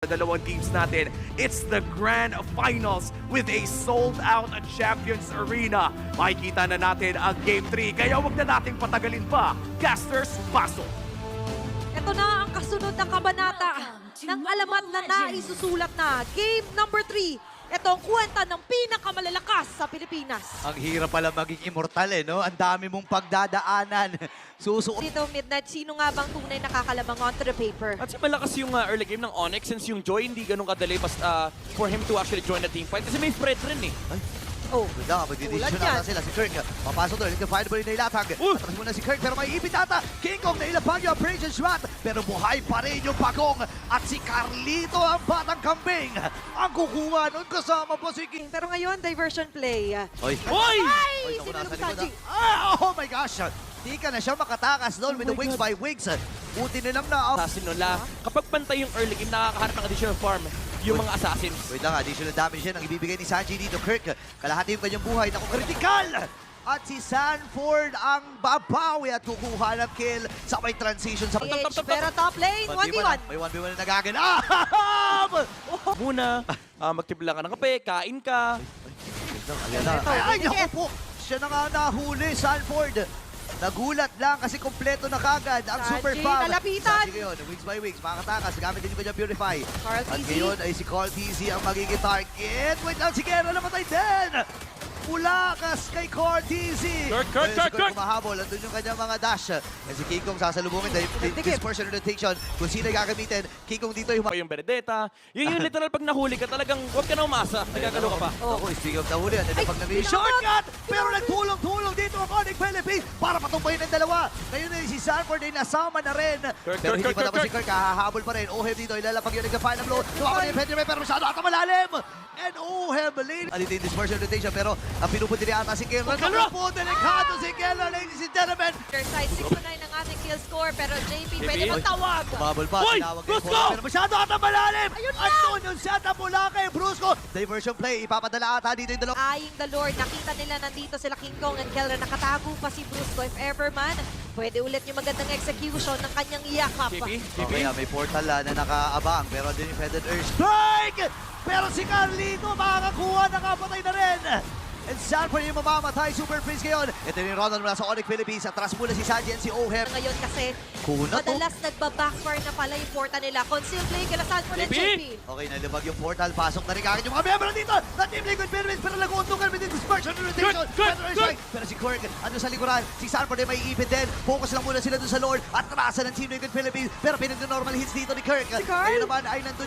Dalawang teams natin, it's the grand finals with a sold-out Champions Arena. Makikita na natin ang Game 3, kaya wag na nating patagalin pa. Casters, pasok! Ito na ang kasunod na kabanata ng alamat na naisusulat na Game number 3. Ito ang kwenta ng pinakamalalakas sa Pilipinas. Ang hirap pala maging immortal no? Ang dami mong pagdadaanan. Susuot. Dito, Midnight, sino nga bang tunay nakakalamang onto the paper? At malakas yung early game ng Onyx since yung Joy hindi ganun kadali basta for him to actually join the team fight. Kasi may spread rin eh. Oh, Ganda nga, magdidisyon Tulad yan. na sila. Si Kirk, papasok doon. Hindi find ball na ilatag. Patras muna si Kirk, pero may ipit ata. King Kong na ilapag yung operation shot. Pero buhay pa rin yung Pagong. At si Carlito, ang batang kambing. Ang kukuha nun kasama po si King. pero ngayon, diversion play. Oy! Hoy! Ay, naku, sinunod nasa sa likod, G. oh my gosh! Di ka na siya makatakas doon with the wings by wings. Buti nilang na. Assassin nila. Kapag pantay yung early game, nakakaharap ng additional farm yung mga assassins. Wait lang, additional damage yan ang ibibigay ni Sanji dito. Kirk, kalahati yung kanyang buhay. Naku, critical! At si Sanford ang babawi at kukuha ng kill sa may transition sa... PH, pero top lane, 1v1. May 1v1 na nagaganap! Muna, magtibla ka ng kape, kain ka. Ay, naku po! Siya na nga nahuli, Sanford. Nagulat lang kasi kompleto na kagad ang Sanji, super bomb. nalapitan. Sanji ngayon, wings by wings, makatakas. Gamit din yung kanyang Purify. Carl At TZ. ngayon ay si Carl TZ ang magiging target. Wait lang, si Guerra namatay din! Ulakas kay Carl TZ. Kirk! Si Kirk kumahabol. Andun yung kanyang mga dash. And si King Kong sasalubungin. Dispersion rotation. Kung sino yung gagamitin, King Kong dito yung... Pa yung Benedetta. Yung literal pag nahuli ka talagang huwag ka na umasa. Nagagalo ka pa. Ako, speaking of nahuli, ano na pag nabili shortcut! Pero nagtulong-tulong dito ang Onyx Philippines para patumbayin ng dalawa. Ngayon na si Sanford ay nasama na rin. Pero hindi pa tapos si Kirk, hahabol pa rin. Ohem dito, ilalapag yun ng final blow. Tumakan yung Pedro, pero masyado ata malalim. And Ohem, late. Alitin dispersion rotation, pero ang pinupunti niya ata si Keller. Naku, delikado si Keller, ladies and gentlemen. Side 6-9 ang ating kill score, pero JP pwede magtawag. Umabol pa, Hoy! tinawag Brusco! Pero masyado ata malalim. Ayun na! Andun yung setup mula kay Brusco. Diversion play, ipapadala ata dito yung dalawa. Aying the Lord, nakita nila nandito sila King Kong and Keller. Nakatago pa si Brusco. If ever man, pwede ulit yung magandang execution ng kanyang yakap. JP? Okay, may portal na nakaabang, pero din yung Feathered Earth Strike! Pero si Carlito makakakuha, nakapatay na rin! And Sanford yung mamamatay, Super Prince ngayon. Ito yung Ronald mula sa Onyx Philippines. Atras muna si Sanji and si Ohem. Ngayon kasi, Kuna to. madalas nagbabackfire na pala yung porta nila. Conceal play kila Sanford and JP. JP. Okay, nalibag yung portal. Pasok na rin kagad yung mga member dito. Na Team Liquid Philippines, pero nag-uuntungan with the dispersion rotation. Pero si Kirk, ano sa likuran? Si Sanford ay may ipit din. Focus lang muna sila dun sa Lord. At trasan ng Team Liquid Philippines. Pero pinag-normal hits dito ni Kirk. Si Carl? Ngayon naman ay nandun